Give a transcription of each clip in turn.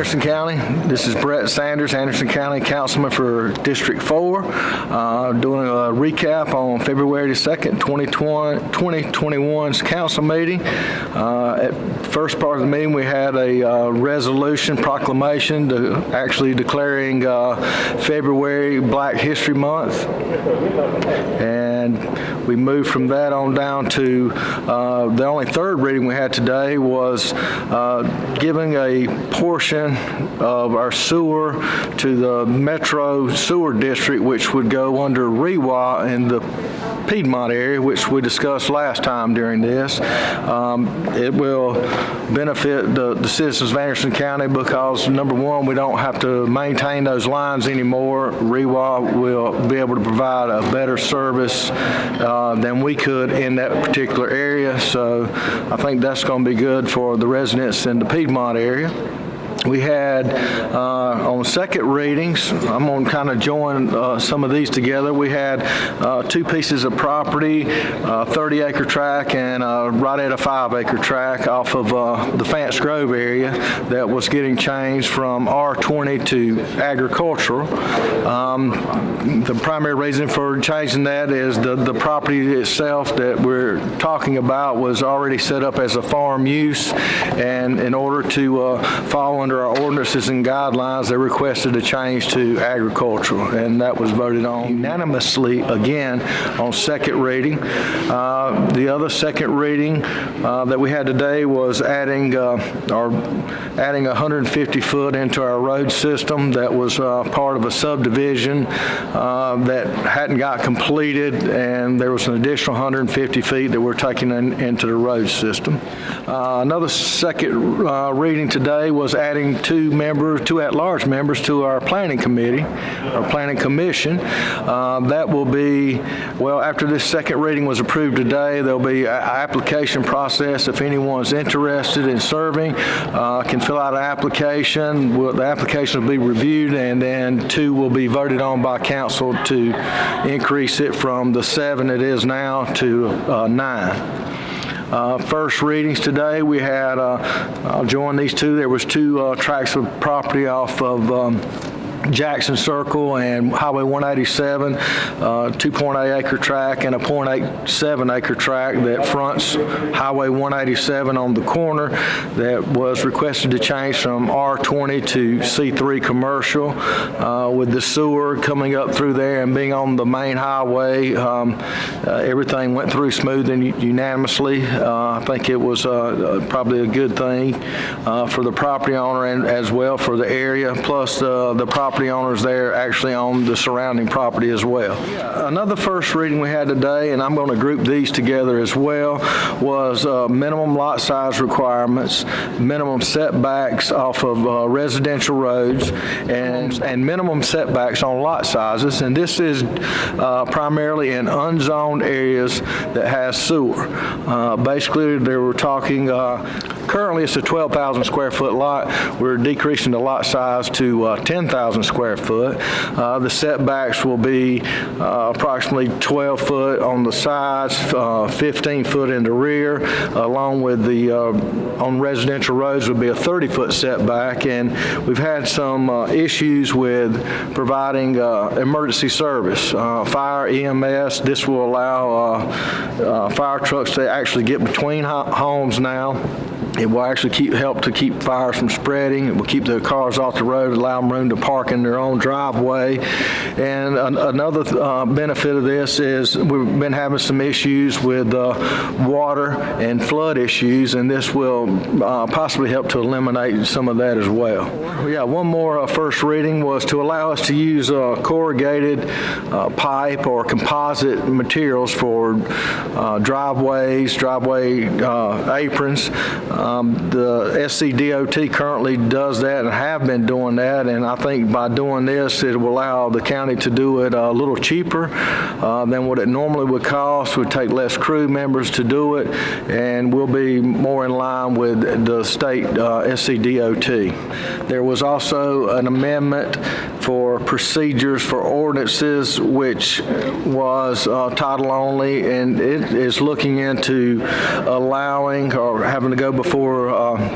Anderson County. This is Brett Sanders, Anderson County Councilman for District 4, doing a recap on February 2nd, 2021's council meeting. At first part of the meeting, we had a resolution proclamation actually declaring February Black History Month. And we moved from that on down to the only third reading we had today was giving a portion of our sewer to the Metro Sewer District, which would go under REWA in the Piedmont area, which we discussed last time during this. It will benefit the citizens of Anderson County because, number one, we don't have to maintain those lines anymore. REWA will be able to provide a better service than we could in that particular area. So I think that's going to be good for the residents in the Piedmont area. We had on second readings, I'm going to kind of join some of these together. We had two pieces of property, 30-acre tract and right at a 5-acre tract off of the Fance Grove area that was getting changed from R20 to agricultural. The primary reason for changing that is the property itself that we're talking about was already set up as a farm use, and in order to fall under our ordinances and guidelines, they requested a change to agricultural, and that was voted on unanimously again on second reading. The other second reading that we had today was adding 150 foot into our road system that was part of a subdivision that hadn't got completed, and there was an additional 150 feet that we're taking into the road system. Another second reading today was adding two at-large members to our planning committee, our planning commission. That will be, well, after this second reading was approved today, there'll be an application process. If anyone's interested in serving, can fill out an application. The application will be reviewed, and then two will be voted on by council to increase it from the 7 it is now to 9. First readings today, we had, I'll join these two. There was two tracts of property off of Jackson Circle and Highway 187, 2.8 acre tract and a 0.87 acre tract that fronts Highway 187 on the corner that was requested to change from R20 to C3 commercial. With the sewer coming up through there and being on the main highway, everything went through smooth and unanimously. I think it was probably a good thing for the property owner and as well for the area, plus the property owners there actually own the surrounding property as well. Another first reading we had today, and I'm going to group these together as well, was minimum lot size requirements, minimum setbacks off of residential roads, and minimum setbacks on lot sizes. And this is primarily in unzoned areas that has sewer. Basically, they were talking, currently it's a 12,000 square foot lot. We're decreasing the lot size to 10,000 square foot. The setbacks will be approximately 12 foot on the sides, 15 foot in the rear, along with the on residential roads would be a 30-foot setback. And we've had some issues with providing emergency service, fire, EMS. This will allow fire trucks to actually get between homes now. It will actually help to keep fires from spreading. It will keep the cars off the road, allow them room to park in their own driveway. And another benefit of this is we've been having some issues with water and flood issues, and this will possibly help to eliminate some of that as well. Yeah, one more first reading was to allow us to use corrugated pipe or composite materials for driveways, driveway aprons. The SCDOT currently does that and have been doing that, and I think by doing this it will allow the county to do it a little cheaper than what it normally would cost. It would take less crew members to do it, and we'll be more in line with the state SCDOT. There was also an amendment for procedures for ordinances, which was title only, and it is looking into allowing or having to go before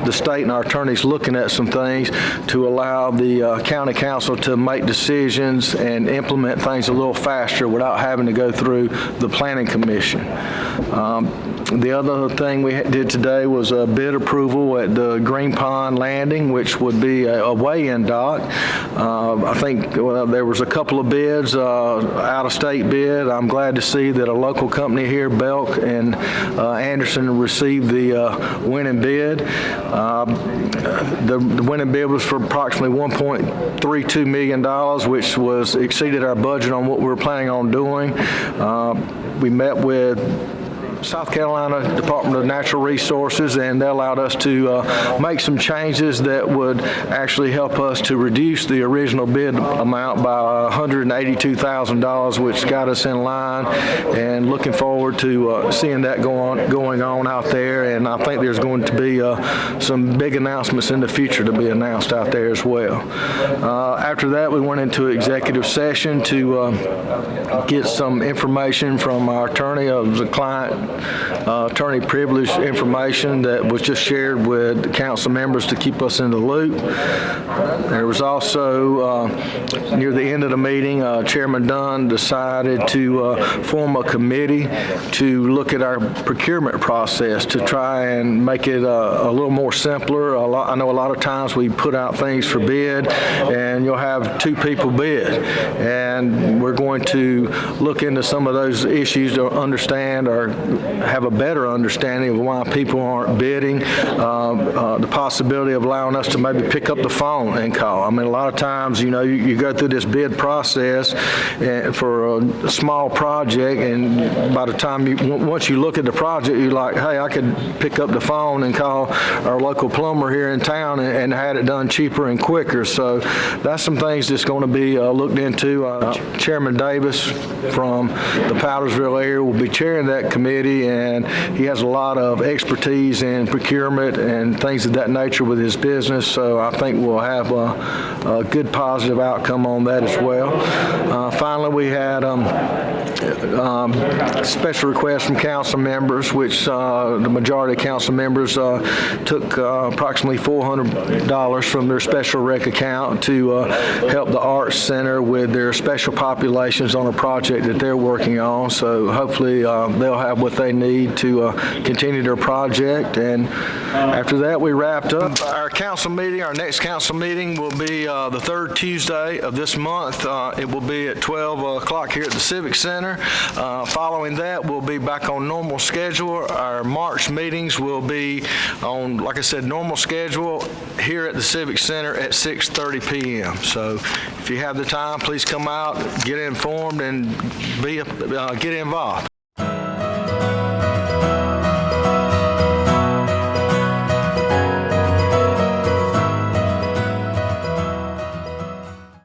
the state, and our attorneys looking at some things to allow the county council to make decisions and implement things a little faster without having to go through the planning commission. The other thing we did today was a bid approval at the Green Pond Landing, which would be a weigh-in dock. I think there was a couple of bids, out-of-state bid. I'm glad to see that a local company here, Belk and Anderson, received the winning bid. The winning bid was for approximately $1.32 million, which was exceeded our budget on what we were planning on doing. We met with South Carolina Department of Natural Resources, and they allowed us to make some changes that would actually help us to reduce the original bid amount by $182,000, which got us in line, and looking forward to seeing that going on out there. And I think there's going to be some big announcements in the future to be announced out there as well. After that, we went into executive session to get some information from our attorney of the client attorney privilege information that was just shared with the council members to keep us in the loop. There was also, near the end of the meeting, Chairman Dunn decided to form a committee to look at our procurement process to try and make it a little more simpler. I know a lot of times we put out things for bid and you'll have two people bid, and we're going to look into some of those issues to understand or have a better understanding of why people aren't bidding, the possibility of allowing us to maybe pick up the phone and call. I mean, a lot of times, you know, you go through this bid process for a small project, and by the time once you look at the project, you're like, hey, I could pick up the phone and call our local plumber here in town and had it done cheaper and quicker. So that's some things that's going to be looked into. Chairman Davis from the Powdersville area will be chairing that committee, and he has a lot of expertise in procurement and things of that nature with his business, so I think we'll have a good positive outcome on that as well. Finally, we had special requests from council members, which the majority of council members took approximately $400 from their special rec account to help the Arts Center with their special populations on a project that they're working on. So hopefully they'll have what they need to continue their project. And after that, we wrapped up our council meeting. Our next council meeting will be the third Tuesday of this month. It will be at 12 o'clock here at the Civic Center. Following that, we'll be back on normal schedule. Our March meetings will be on, like I said, normal schedule here at the Civic Center at 6:30 p.m. So if you have the time, please come out, get informed, and get involved.